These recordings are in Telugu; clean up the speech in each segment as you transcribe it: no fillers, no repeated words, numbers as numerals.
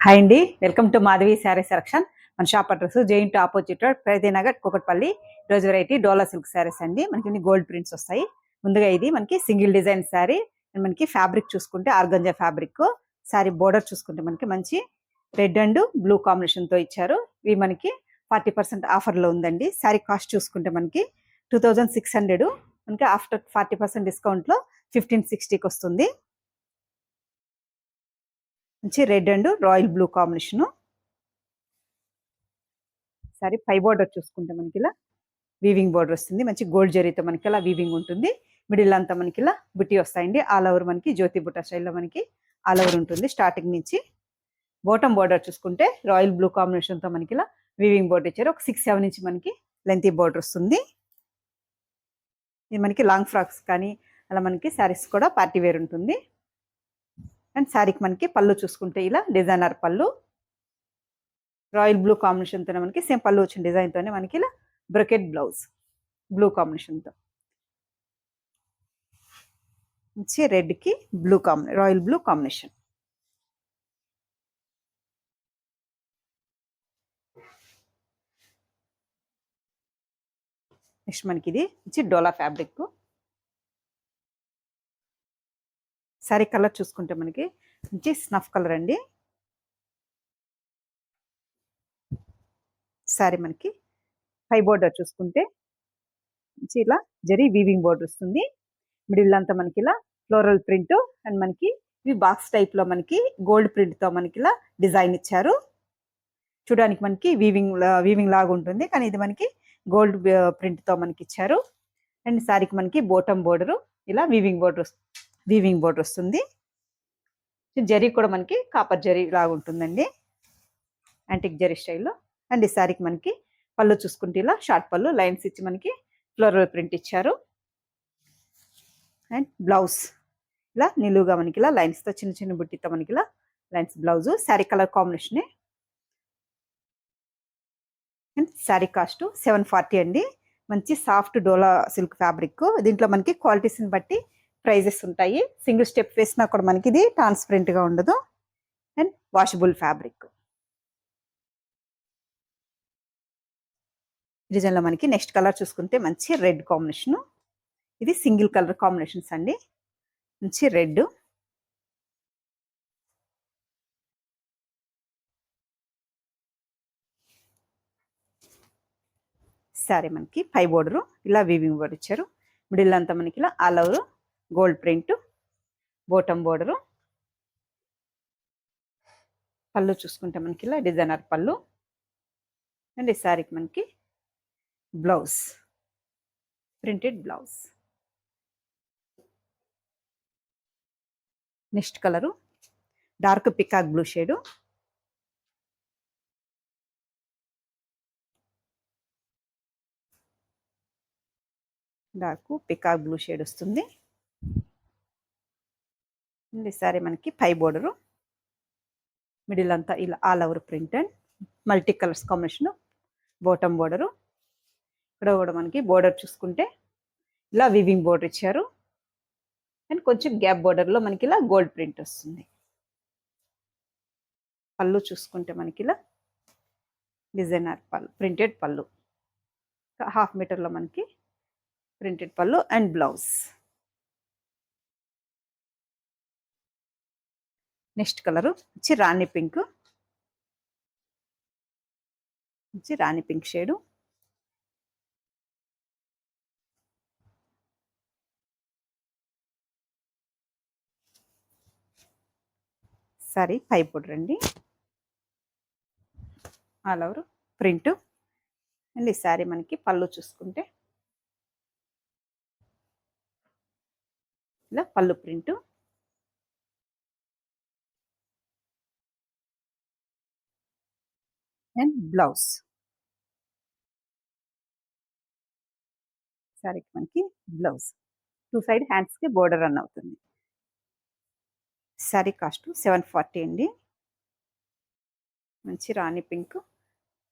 హాయ్ అండి, welcome to Madhavi sari selection. మన shop address giant opposite road, Pragathinagar, Kukatpally. రోజు వెరైటీ డోలా సిల్క్ శారీస్ అండి. మనకి గోల్డ్ ప్రింట్స్ వస్తాయి. ముందుగా ఇది మనకి సింగిల్ డిజైన్ శారీ. మనకి ఫ్యాబ్రిక్ చూసుకుంటే ఆర్గంజా ఫ్యాబ్రిక్. శారీ బోర్డర్ చూసుకుంటే మనకి మంచి రెడ్ అండ్ బ్లూ కాంబినేషన్ తో ఇచ్చారు. ఇవి మనకి 40% ఆఫర్ లో ఉందండి. శారీ కాస్ట్ చూసుకుంటే మనకి 2600, మనకి ఆఫ్టర్ 40% డిస్కౌంట్ లో 1560కి వస్తుంది. మంచి red and royal blue combination. Sari పై బోర్డర్ చూసుకుంటే మనకి ఇలా వీవింగ్ బోర్డర్ వస్తుంది. మంచి గోల్డ్ జరీతో మనకి ఇలా వీవింగ్ ఉంటుంది. మిడిల్ అంతా మనకి ఇలా బుట్టి వస్తాయండి. ఆల్ ఓవర్ మనకి జ్యోతి బుట్ట స్టైల్లో మనకి ఆల్ ఓవర్ ఉంటుంది స్టార్టింగ్ నుంచి. బాటమ్ బోర్డర్ చూసుకుంటే రాయల్ బ్లూ కాంబినేషన్ తో మనకి ఇలా వీవింగ్ బోర్డర్ ఇచ్చారు. ఒక 6-7 ఇంచ్ మనకి లెంతీ బోర్డర్ వస్తుంది. ఇది మనకి లాంగ్ ఫ్రాక్స్ కానీ అలా మనకి శారీస్ కూడా పార్టీ వేర్ ఉంటుంది. అండ్ శారీకి మనకి పళ్ళు చూసుకుంటే ఇలా డిజైనర్ పళ్ళు, రాయల్ బ్లూ కాంబినేషన్ తో మనకి సేమ్ పళ్ళు వచ్చిన డిజైన్ తోనే మనకి ఇలా బ్రొకెట్ బ్లౌజ్ బ్లూ కాంబినేషన్ తో మంచి రెడ్ కి blue royal blue combination. Next మనకి ఇది మంచి డోలా ఫ్యాబ్రిక్. సారీ కలర్ చూసుకుంటే మనకి మంచి స్నఫ్ కలర్ అండి. సారీ మనకి పై బోర్డర్ చూసుకుంటే ఇలా జరీ వీవింగ్ బోర్డర్ వస్తుంది. మిడిల్ అంతా మనకి ఇలా ఫ్లోరల్ ప్రింట్ అండ్ మనకి ఇవి బాక్స్ టైప్ లో మనకి గోల్డ్ ప్రింట్ తో మనకి ఇలా డిజైన్ ఇచ్చారు. చూడడానికి మనకి వీవింగ్ లాగా ఉంటుంది, కానీ ఇది మనకి గోల్డ్ ప్రింట్ తో మనకి ఇచ్చారు. అండ్ సారీకి మనకి బాటమ్ బోర్డర్ ఇలా వీవింగ్ బోర్డర్ వస్తుంది. జరీ కూడా మనకి కాపర్ జరీ లాగా ఉంటుందండి, యాంటిక్ జరీ స్టైల్లో. అండ్ ఈ సారీకి మనకి పళ్ళు చూసుకుంటే ఇలా షార్ట్ పళ్ళు లైన్స్ ఇచ్చి మనకి ఫ్లోరల్ ప్రింట్ ఇచ్చారు. అండ్ బ్లౌజ్ ఇలా నిలువుగా మనకి ఇలా లైన్స్ తో చిన్న చిన్న బుట్టితో మనకి ఇలా lines blouse. Sari colour combination. And sari cost 740 అండి. మంచి సాఫ్ట్ డోలా సిల్క్ ఫ్యాబ్రిక్. దీంట్లో మనకి క్వాలిటీస్ని బట్టి ప్రైజెస్ ఉంటాయి. సింగిల్ స్టెప్ వేసినా కూడా మనకి ఇది ట్రాన్స్పరెంట్ గా ఉండదు. And washable fabric. డిజైన్లో మనకి నెక్స్ట్ కలర్ చూసుకుంటే మంచి రెడ్ కాంబినేషన్. ఇది సింగిల్ కలర్ కాంబినేషన్స్ అండి. మంచి రెడ్, సారీ మనకి పై బోర్డరు ఇలా వీవింగ్ బోర్డర్ ఇచ్చారు. మిడిల్ అంతా మనకి ఇలా all over gold print, bottom border. పళ్ళు చూసుకుంటే మనకి ఇలా డిజైనర్ పళ్ళు. అండ్ ఈ సారీకి మనకి blouse printed blouse. Next colour dark peacock blue shade. Dark peacock blue shade వస్తుంది. ఈ సారీ మనకి పై బోర్డరు మిడిల్ అంతా ఇలా all over print and multi colours combination. Bottom border ఇక్కడ కూడా మనకి బోర్డర్ చూసుకుంటే ఇలా వీవింగ్ బోర్డర్ ఇచ్చారు. అండ్ కొంచెం గ్యాప్ బోర్డర్లో మనకి ఇలా గోల్డ్ ప్రింట్ వస్తుంది. పళ్ళు చూసుకుంటే మనకి ఇలా డిజైనర్ పళ్ళు ప్రింటెడ్ పళ్ళు, 1/2 మీటర్లో మనకి ప్రింటెడ్ పళ్ళు అండ్ బ్లౌజ్. నెక్స్ట్ కలరు వచ్చి రాణి పింక్. రాణి పింక్ షేడు. సారీ పై బోర్డర్ అండి, ఆల్ ఓవర్ ప్రింట్. అండ్ ఈ సారీ మనకి పళ్ళు చూసుకుంటే ఇలా పళ్ళు ప్రింట్. And blouse. సారీకి మనకి బ్లౌజ్ 2 సైడ్ హ్యాండ్స్కి బోర్డర్ రన్ అవుతుంది. సారీ కాస్ట్ 740 అండి. మంచి రాణి పింక్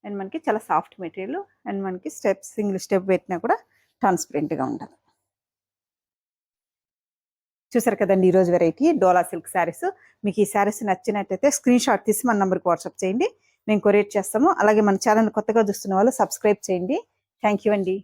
అండ్ మనకి చాలా సాఫ్ట్ మెటీరియల్. అండ్ మనకి సింగిల్ స్టెప్ పెట్టినా కూడా ట్రాన్స్పరెంట్గా ఉండదు. చూసారు కదండి ఈరోజు వెరైటీ డోలా సిల్క్ శారీస్. మీకు ఈ శారీస్ నచ్చినట్టయితే స్క్రీన్ షాట్ తీసి మన నంబర్కి వాట్సాప్ చేయండి, మేము కొరియర్ చేస్తాము. అలాగే మన ఛానల్ కొత్తగా చూస్తున్న వాళ్ళు సబ్స్క్రైబ్ చేయండి. థ్యాంక్ యూ అండి.